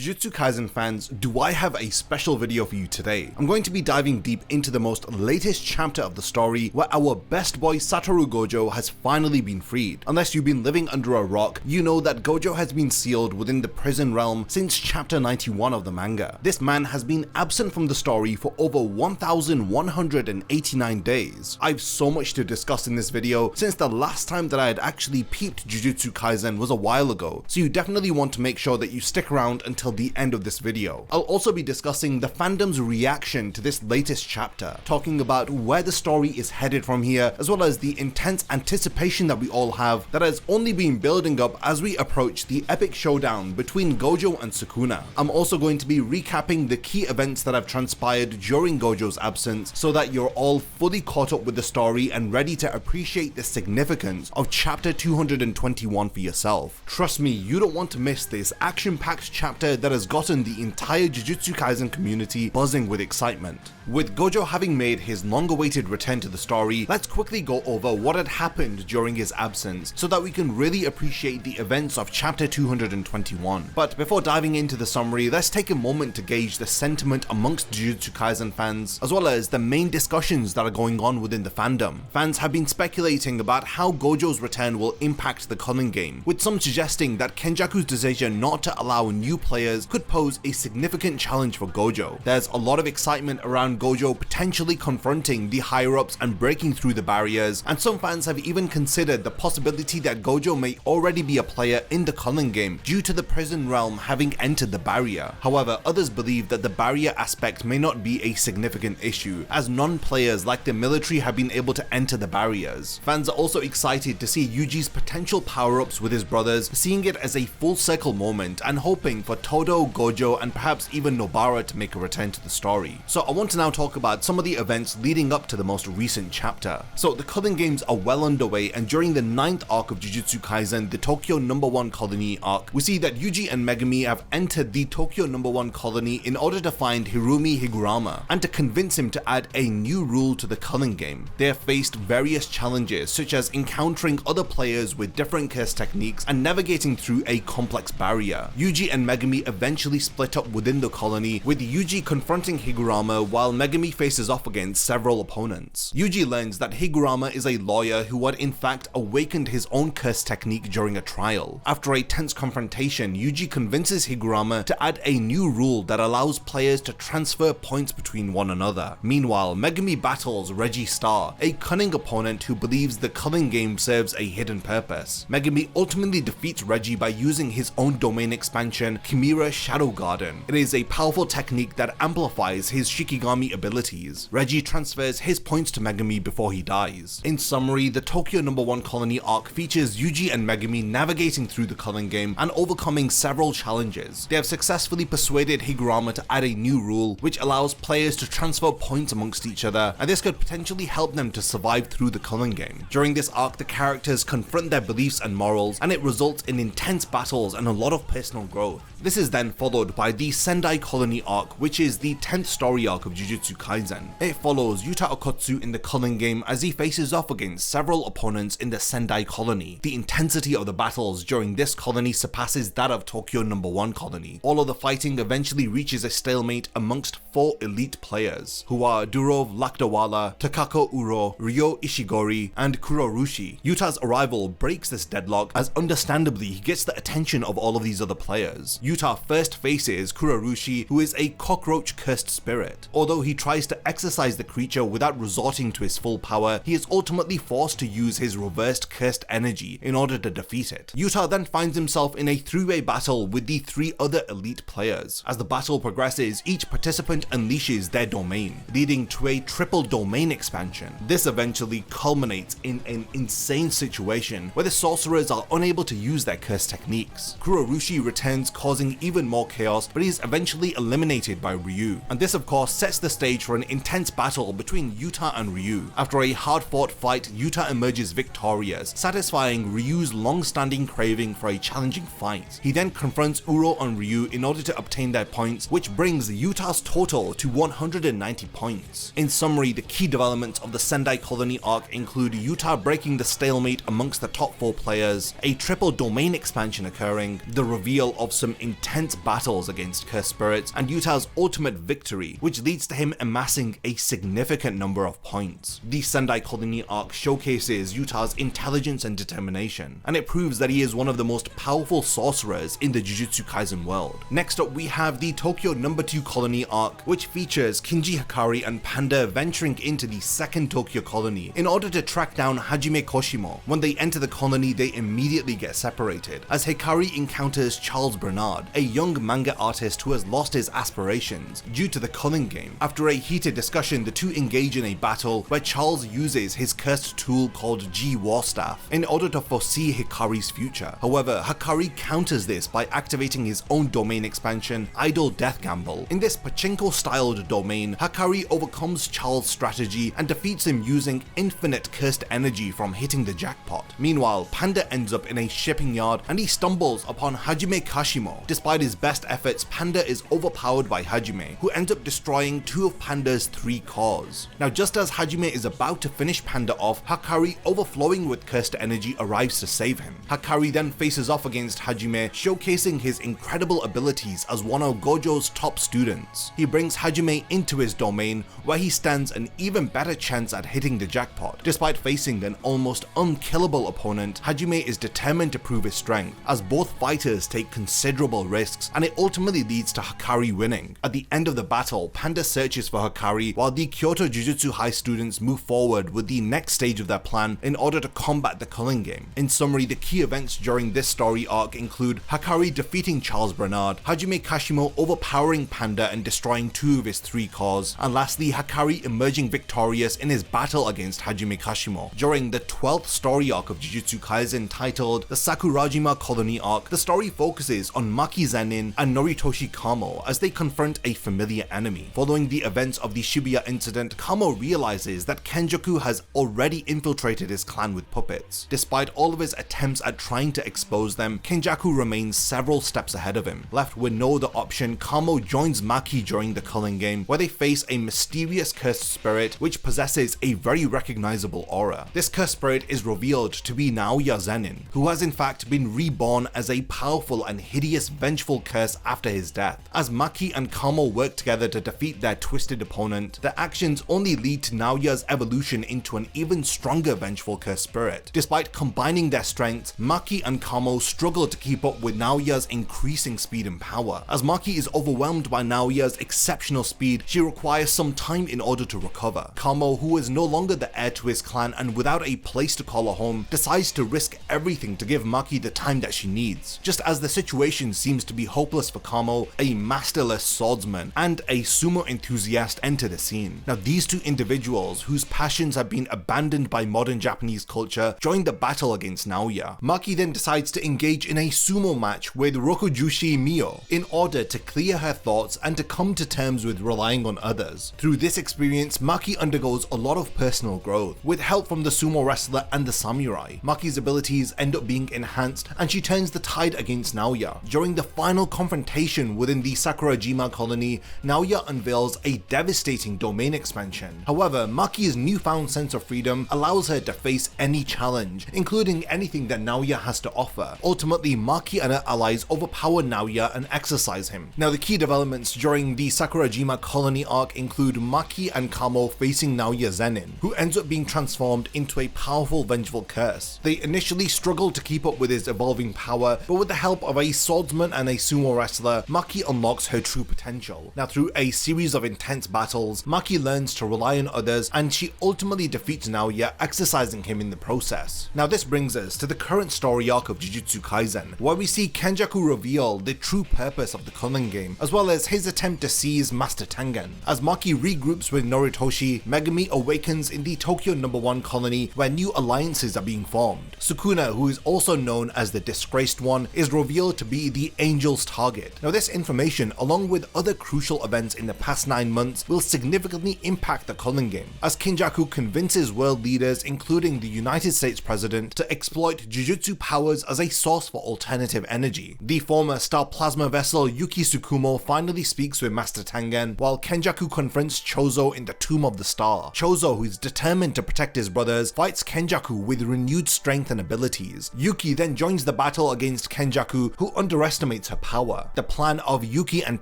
Jujutsu Kaisen fans, do I have a special video for you today. I'm going to be diving deep into the most latest chapter of the story where our best boy Satoru Gojo has finally been freed. Unless you've been living under a rock, you know that Gojo has been sealed within the prison realm since chapter 91 of the manga. This man has been absent from the story for over 1,189 days. I've so much to discuss in this video since the last time that I had actually peeped Jujutsu Kaisen was a while ago, so you definitely want to make sure that you stick around until the end of this video. I'll also be discussing the fandom's reaction to this latest chapter, talking about where the story is headed from here, as well as the intense anticipation that we all have that has only been building up as we approach the epic showdown between Gojo and Sukuna. I'm also going to be recapping the key events that have transpired during Gojo's absence so that you're all fully caught up with the story and ready to appreciate the significance of chapter 221 for yourself. Trust me, you don't want to miss this action-packed chapter that has gotten the entire Jujutsu Kaisen community buzzing with excitement. With Gojo having made his long-awaited return to the story, let's quickly go over what had happened during his absence so that we can really appreciate the events of chapter 221. But before diving into the summary, let's take a moment to gauge the sentiment amongst Jujutsu Kaisen fans, as well as the main discussions that are going on within the fandom. Fans have been speculating about how Gojo's return will impact the Culling Game, with some suggesting that Kenjaku's decision not to allow new players could pose a significant challenge for Gojo. There's a lot of excitement around Gojo potentially confronting the higher-ups and breaking through the barriers, and some fans have even considered the possibility that Gojo may already be a player in the Culling Game due to the prison realm having entered the barrier. However, others believe that the barrier aspect may not be a significant issue, as non-players like the military have been able to enter the barriers. Fans are also excited to see Yuji's potential power-ups with his brothers, seeing it as a full circle moment and hoping for Todo, Gojo, and perhaps even Nobara to make a return to the story. So I want to now talk about some of the events leading up to the most recent chapter. So the Culling Games are well underway, and during the 9th arc of Jujutsu Kaisen, the Tokyo No. 1 Colony arc, we see that Yuji and Megumi have entered the Tokyo No. 1 Colony in order to find Hirumi Higurama and to convince him to add a new rule to the Culling Game. They have faced various challenges, such as encountering other players with different curse techniques and navigating through a complex barrier. Yuji and Megumi eventually split up within the colony, with Yuji confronting Higurama while Megumi faces off against several opponents. Yuji learns that Higurama is a lawyer who had in fact awakened his own curse technique during a trial. After a tense confrontation, Yuji convinces Higurama to add a new rule that allows players to transfer points between one another. Meanwhile, Megumi battles Reggie Star, a cunning opponent who believes the Culling Game serves a hidden purpose. Megumi ultimately defeats Reggie by using his own domain expansion, Chimera Shadow Garden. It is a powerful technique that amplifies his Shikigami abilities. Reggie transfers his points to Megumi before he dies. In summary, the Tokyo No. 1 Colony arc features Yuji and Megumi navigating through the Culling Game and overcoming several challenges. They have successfully persuaded Higurama to add a new rule which allows players to transfer points amongst each other, and this could potentially help them to survive through the Culling Game. During this arc, the characters confront their beliefs and morals, and it results in intense battles and a lot of personal growth. This is then followed by the Sendai Colony arc, which is the 10th story arc of Jujutsu Kaisen. It follows Yuta Okotsu in the Culling Game as he faces off against several opponents in the Sendai Colony. The intensity of the battles during this colony surpasses that of Tokyo No. 1 Colony. All of the fighting eventually reaches a stalemate amongst 4 elite players, who are Durov Lakdawala, Takako Uro, Ryo Ishigori, and Kurorushi. Yuta's arrival breaks this deadlock, as understandably he gets the attention of all of these other players. Yuta first faces Kurorushi, who is a cockroach-cursed spirit. Although he tries to exorcise the creature without resorting to his full power, he is ultimately forced to use his reversed cursed energy in order to defeat it. Yuta then finds himself in a 3-way battle with the 3 other elite players. As the battle progresses, each participant unleashes their domain, leading to a triple domain expansion. This eventually culminates in an insane situation where the sorcerers are unable to use their curse techniques. Kurorushi returns, causing even more chaos, but he is eventually eliminated by Ryu. And this of course sets the stage for an intense battle between Yuta and Ryu. After a hard-fought fight, Yuta emerges victorious, satisfying Ryu's long-standing craving for a challenging fight. He then confronts Uro and Ryu in order to obtain their points, which brings Yuta's total to 190 points. In summary, the key developments of the Sendai Colony arc include Yuta breaking the stalemate amongst the top 4 players, a triple domain expansion occurring, the reveal of some intense intense battles against cursed spirits and Yuta's ultimate victory, which leads to him amassing a significant number of points. The Sendai Colony arc showcases Yuta's intelligence and determination, and it proves that he is one of the most powerful sorcerers in the Jujutsu Kaisen world. Next up, we have the Tokyo No. 2 Colony arc, which features Kinji Hikari and Panda venturing into the second Tokyo colony in order to track down Hajime Koshimo. When they enter the colony, they immediately get separated, as Hikari encounters Charles Bernard, a young manga artist who has lost his aspirations due to the Culling Game. After a heated discussion, the two engage in a battle where Charles uses his cursed tool called G Warstaff in order to foresee Hikari's future. However, Hikari counters this by activating his own domain expansion, Idle Death Gamble. In this pachinko-styled domain, Hikari overcomes Charles' strategy and defeats him using infinite cursed energy from hitting the jackpot. Meanwhile, Panda ends up in a shipping yard and he stumbles upon Hajime Kashimo. Despite his best efforts, Panda is overpowered by Hajime, who ends up destroying 2 of Panda's 3 cores. Now, just as Hajime is about to finish Panda off, Hikari, overflowing with cursed energy, arrives to save him. Hikari then faces off against Hajime, showcasing his incredible abilities as one of Gojo's top students. He brings Hajime into his domain, where he stands an even better chance at hitting the jackpot. Despite facing an almost unkillable opponent, Hajime is determined to prove his strength, as both fighters take considerable risks, and it ultimately leads to Hikari winning. At the end of the battle, Panda searches for Hikari, while the Kyoto Jujutsu High students move forward with the next stage of their plan in order to combat the Culling Game. In summary, the key events during this story arc include Hikari defeating Charles Bernard, Hajime Kashimo overpowering Panda and destroying 2 of his 3 cores, and lastly, Hikari emerging victorious in his battle against Hajime Kashimo. During the 12th story arc of Jujutsu Kaisen, titled the Sakurajima Colony arc, the story focuses on Maki Zenin and Noritoshi Kamo as they confront a familiar enemy. Following the events of the Shibuya incident, Kamo realizes that Kenjaku has already infiltrated his clan with puppets. Despite all of his attempts at trying to expose them, Kenjaku remains several steps ahead of him. Left with no other option, Kamo joins Maki during the Culling Game, where they face a mysterious cursed spirit which possesses a very recognizable aura. This cursed spirit is revealed to be Naoya Zenin, who has in fact been reborn as a powerful and hideous vengeful curse after his death. As Maki and Kamo work together to defeat their twisted opponent, their actions only lead to Naoya's evolution into an even stronger vengeful cursed spirit. Despite combining their strengths, Maki and Kamo struggle to keep up with Naoya's increasing speed and power. As Maki is overwhelmed by Naoya's exceptional speed, she requires some time in order to recover. Kamo, who is no longer the heir to his clan and without a place to call a home, decides to risk everything to give Maki the time that she needs. Just as the situation seems to be hopeless for Kamo, a masterless swordsman and a sumo enthusiast enter the scene. Now, these two individuals, whose passions have been abandoned by modern Japanese culture, join the battle against Naoya. Maki then decides to engage in a sumo match with Rokujushi Mio in order to clear her thoughts and to come to terms with relying on others. Through this experience, Maki undergoes a lot of personal growth. With help from the sumo wrestler and the samurai, Maki's abilities end up being enhanced and she turns the tide against Naoya. During the final confrontation within the Sakurajima Colony, Naoya unveils a devastating domain expansion. However, Maki's newfound sense of freedom allows her to face any challenge, including anything that Naoya has to offer. Ultimately, Maki and her allies overpower Naoya and exorcise him. Now, the key developments during the Sakurajima Colony arc include Maki and Kamo facing Naoya Zenin, who ends up being transformed into a powerful vengeful curse. They initially struggle to keep up with his evolving power, but with the help of a swordsman and a sumo wrestler, Maki unlocks her true potential. Now, through a series of intense battles, Maki learns to rely on others and she ultimately defeats Naoya, exorcising him in the process. Now, this brings us to the current story arc of Jujutsu Kaisen, where we see Kenjaku reveal the true purpose of the Culling Game, as well as his attempt to seize Master Tengen. As Maki regroups with Noritoshi, Megami awakens in the Tokyo No. 1 colony, where new alliances are being formed. Sukuna, who is also known as the Disgraced One, is revealed to be the Angel's target. Now, this information, along with other crucial events in the past 9 months, will significantly impact the Culling Game, as Kenjaku convinces world leaders, including the United States President, to exploit Jujutsu powers as a source for alternative energy. The former star plasma vessel Yuki Tsukumo finally speaks with Master Tengen, while Kenjaku confronts Chozo in the Tomb of the Star. Chozo, who is determined to protect his brothers, fights Kenjaku with renewed strength and abilities. Yuki then joins the battle against Kenjaku, who underestimates underestimates her power. The plan of Yuki and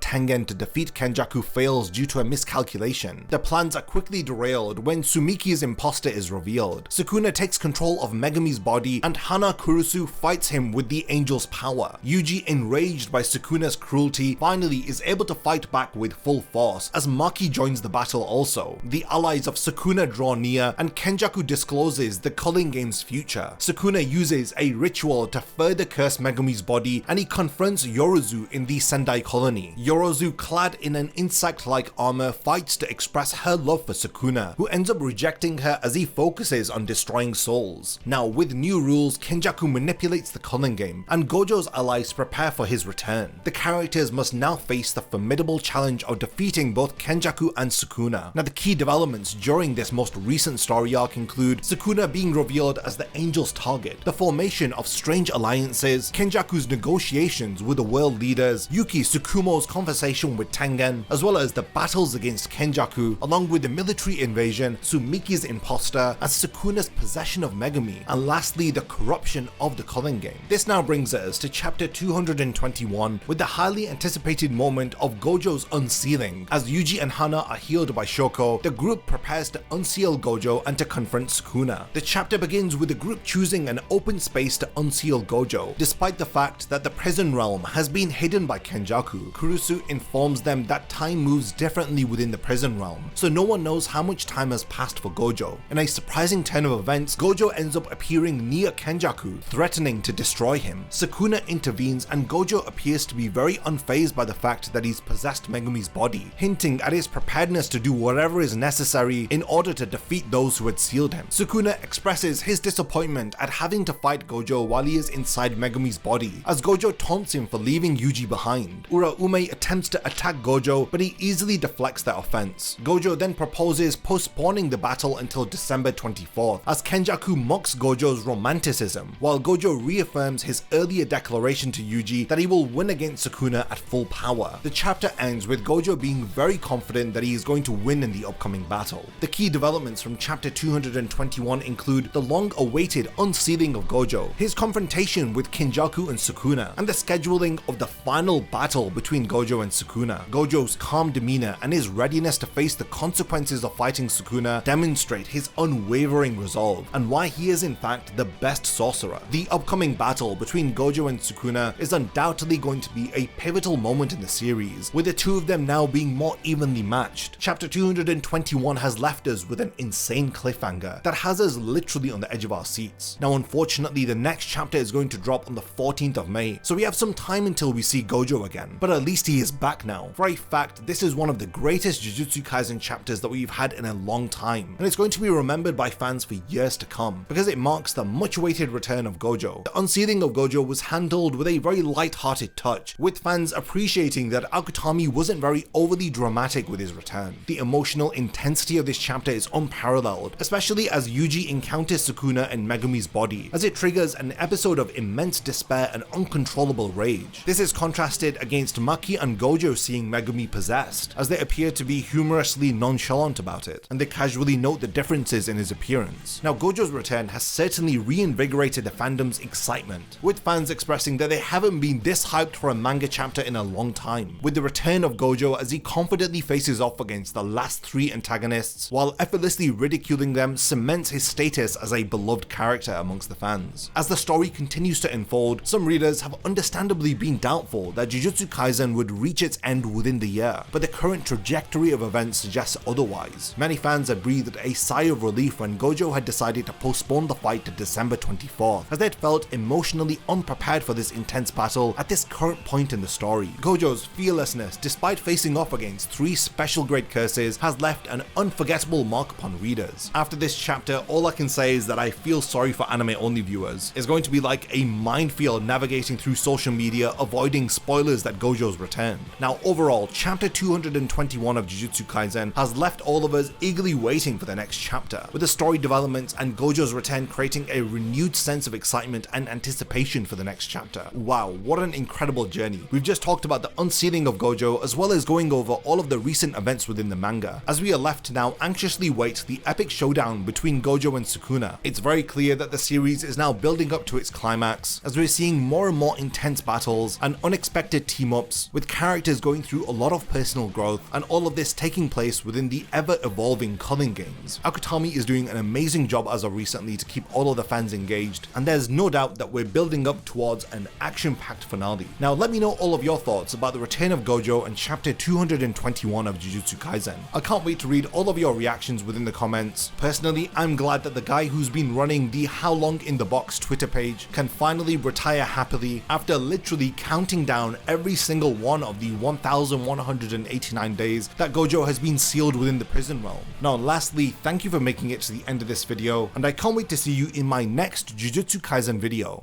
Tengen to defeat Kenjaku fails due to a miscalculation. The plans are quickly derailed when Sumiki's imposter is revealed. Sukuna takes control of Megami's body and Hana Kurusu fights him with the angel's power. Yuji, enraged by Sukuna's cruelty, finally is able to fight back with full force as Maki joins the battle also. The allies of Sukuna draw near and Kenjaku discloses the Culling Games' future. Sukuna uses a ritual to further curse Megami's body and he confronts Yorozu in the Sendai colony. Yorozu, clad in an insect-like armor, fights to express her love for Sukuna, who ends up rejecting her as he focuses on destroying souls. Now, with new rules, Kenjaku manipulates the Culling Game, and Gojo's allies prepare for his return. The characters must now face the formidable challenge of defeating both Kenjaku and Sukuna. Now, the key developments during this most recent story arc include Sukuna being revealed as the angel's target, the formation of strange alliances, Kenjaku's negotiations with the world leaders, Yuki Tsukumo's conversation with Tengen, as well as the battles against Kenjaku, along with the military invasion, Sumiki's imposter, and Sukuna's possession of Megami, and lastly the corruption of the Culling Game. This now brings us to chapter 221 with the highly anticipated moment of Gojo's unsealing. As Yuji and Hana are healed by Shoko, the group prepares to unseal Gojo and to confront Sukuna. The chapter begins with the group choosing an open space to unseal Gojo, despite the fact that the prison realm has been hidden by Kenjaku. Kurusu informs them that time moves differently within the prison realm, so no one knows how much time has passed for Gojo. In a surprising turn of events, Gojo ends up appearing near Kenjaku, threatening to destroy him. Sukuna intervenes and Gojo appears to be very unfazed by the fact that he's possessed Megami's body, hinting at his preparedness to do whatever is necessary in order to defeat those who had sealed him. Sukuna expresses his disappointment at having to fight Gojo while he is inside Megami's body, as Gojo taunts him for leaving Yuji behind. Uraume attempts to attack Gojo, but he easily deflects that offense. Gojo then proposes postponing the battle until December 24th, as Kenjaku mocks Gojo's romanticism, while Gojo reaffirms his earlier declaration to Yuji that he will win against Sukuna at full power. The chapter ends with Gojo being very confident that he is going to win in the upcoming battle. The key developments from chapter 221 include the long-awaited unsealing of Gojo, his confrontation with Kenjaku and Sukuna, and the scheduling of the final battle between Gojo and Sukuna. Gojo's calm demeanor and his readiness to face the consequences of fighting Sukuna demonstrate his unwavering resolve and why he is in fact the best sorcerer. The upcoming battle between Gojo and Sukuna is undoubtedly going to be a pivotal moment in the series, with the two of them now being more evenly matched. Chapter 221 has left us with an insane cliffhanger that has us literally on the edge of our seats. Now, unfortunately, the next chapter is going to drop on the 14th of May, so we have some time until we see Gojo again, but at least he is back now. For a fact, this is one of the greatest Jujutsu Kaisen chapters that we've had in a long time, and it's going to be remembered by fans for years to come, because it marks the much-awaited return of Gojo. The unsealing of Gojo was handled with a very light-hearted touch, with fans appreciating that Akutami wasn't very overly dramatic with his return. The emotional intensity of this chapter is unparalleled, especially as Yuji encounters Sukuna and Megami's body, as it triggers an episode of immense despair and uncontrollable rage. This is contrasted against Maki and Gojo seeing Megami possessed, as they appear to be humorously nonchalant about it, and they casually note the differences in his appearance. Now, Gojo's return has certainly reinvigorated the fandom's excitement, with fans expressing that they haven't been this hyped for a manga chapter in a long time, with the return of Gojo as he confidently faces off against the last three antagonists, while effortlessly ridiculing them cements his status as a beloved character amongst the fans. As the story continues to unfold, some readers have understandably been doubtful that Jujutsu Kaisen would reach its end within the year, but the current trajectory of events suggests otherwise. Many fans had breathed a sigh of relief when Gojo had decided to postpone the fight to December 24th, as they had felt emotionally unprepared for this intense battle at this current point in the story. Gojo's fearlessness, despite facing off against three special grade curses, has left an unforgettable mark upon readers. After this chapter, all I can say is that I feel sorry for anime-only viewers. It's going to be like a minefield navigating through social media, avoiding spoilers that Gojo's returned. Now, overall, chapter 221 of Jujutsu Kaisen has left all of us eagerly waiting for the next chapter, with the story developments and Gojo's return creating a renewed sense of excitement and anticipation for the next chapter. Wow, what an incredible journey. We've just talked about the unsealing of Gojo, as well as going over all of the recent events within the manga, as we are left to now anxiously wait the epic showdown between Gojo and Sukuna. It's very clear that the series is now building up to its climax, as we're seeing more and more intense battles battles, and unexpected team-ups, with characters going through a lot of personal growth, and all of this taking place within the ever-evolving Culling Games. Akutami is doing an amazing job as of recently to keep all of the fans engaged, and there's no doubt that we're building up towards an action-packed finale. Now let me know all of your thoughts about the return of Gojo and chapter 221 of Jujutsu Kaisen. I can't wait to read all of your reactions within the comments. Personally, I'm glad that the guy who's been running the How Long in the Box Twitter page can finally retire happily after literally counting down every single one of the 1189 days that Gojo has been sealed within the prison realm. Now lastly, thank you for making it to the end of this video, and I can't wait to see you in my next Jujutsu Kaisen video.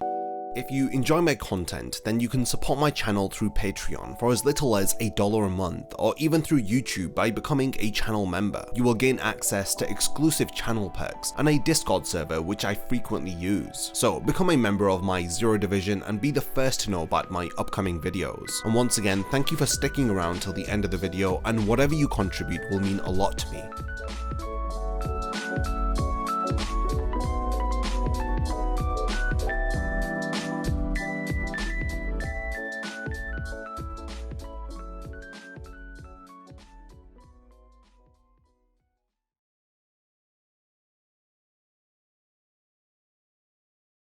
If you enjoy my content, then you can support my channel through Patreon for as little as $1 a month, or even through YouTube by becoming a channel member. You will gain access to exclusive channel perks and a Discord server which I frequently use. So become a member of my Zero Division and be the first to know about my upcoming videos. And once again, thank you for sticking around till the end of the video, and whatever you contribute will mean a lot to me.